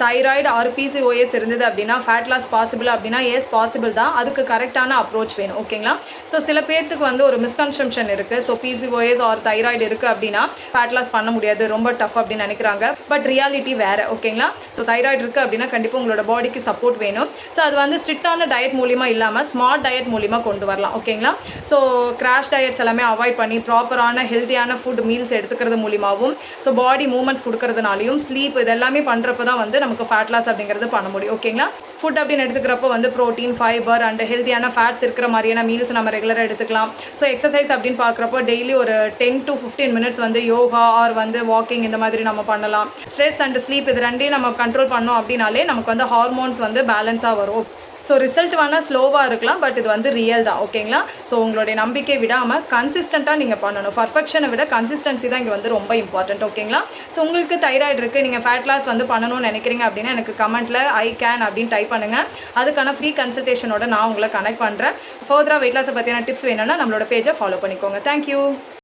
Thyroid R PCOS இருந்தது அப்படின்னா fat loss possible அப்படின்னா எஸ் பாசிபிள் தான். அதுக்கு கரெக்டான அப்ரோச் வேணும். ஓகேங்களா? ஸோ சில பேர்த்துக்கு வந்து ஒரு மிஸ்கன்செப்ஷன் இருக்குது. ஸோ பிசிஓஎஸ் ஆர் தைராய்டு இருக்குது அப்படின்னா ஃபேட் லாஸ் பண்ண முடியாது, ரொம்ப டஃப் அப்படின்னு நினைக்கிறாங்க. பட் ரியாலிட்டி வேறு. ஓகேங்களா? ஸோ தைராய்டு இருக்குது அப்படின்னா கண்டிப்பாக உங்களோட பாடிக்கு சப்போர்ட் வேணும். ஸோ அது வந்து ஸ்ட்ரிக்டான டயட் மூலிமா இல்லாமல் ஸ்மார்ட் டயட் மூலிமா கொண்டு வரலாம். ஓகேங்களா? ஸோ கிராஷ் டயட்ஸ் எல்லாமே அவாய்ட் பண்ணி ப்ராப்பரான ஹெல்த்தியான ஃபுட் மீல்ஸ் எடுத்துக்கிறது மூலிமாவும் ஸோ பாடி மூவ்மெண்ட்ஸ் கொடுக்கறதுனாலையும் ஸ்லீப் இதெல்லாமே பண்ணுறப்ப தான் வந்து நமக்கு ஃபேட் லாஸ் அப்படிங்கிறது பண்ண முடியும். ஓகேங்களா? ஃபுட் அப்படின்னு எடுத்துக்கிறப்போ வந்து ப்ரோட்டீன், ஃபைபர் அண்ட் ஹெல்த்தியான ஃபேட்ஸ் இருக்கிற மாதிரியான மீல்ஸ் நம்ம ரெகுலராக எடுத்துக்கலாம். ஸோ எக்ஸசைஸ் அப்படின்னு பார்க்குறப்போ டெய்லி ஒரு 10 to 15 மினிட்ஸ் வந்து யோகா ஆர் வந்து வாக்கிங் இந்த மாதிரி நம்ம பண்ணலாம். ஸ்ட்ரெஸ் அண்ட் ஸ்லீப் இது ரெண்டையும் நம்ம கண்ட்ரோல் பண்ணோம் அப்படின்னாலே நமக்கு வந்து ஹார்மோன்ஸ் வந்து பேலன்ஸாக வரும். ஸோ ரிசல்ட் வேணால் ஸ்லோவாக இருக்கலாம், பட் இது வந்து ரியல் தான். ஓகேங்களா? ஸோ உங்களுடைய நம்பிக்கை விடாமல் கன்சிஸ்டண்ட்டாக நீங்கள் பண்ணணும். பர்ஃபெக்ஷனை விட கன்சிஸ்டன்சி தான் இங்கே வந்து ரொம்ப இம்பார்ட்டன்ட். ஓகேங்களா? ஸோ உங்களுக்கு தைராய்டு இருக்குது, நீங்கள் ஃபேட் லாஸ் வந்து பண்ணணும்னு நினைக்கிறீங்க அப்படின்னா எனக்கு கமெண்ட்டில் ஐ கேன் அப்படின்னு டைப் பண்ணுங்கள். அதுக்கான ஃப்ரீ கன்சல்டேஷனோட நான் உங்களை கனெக்ட் பண்ணுறேன். ஃபர்தராக வெயிட் லாஸை பற்றியான டிப்ஸ் வேணும்னா நம்மளோட பேஜை ஃபாலோ பண்ணிக்கோங்க. தேங்க்யூ.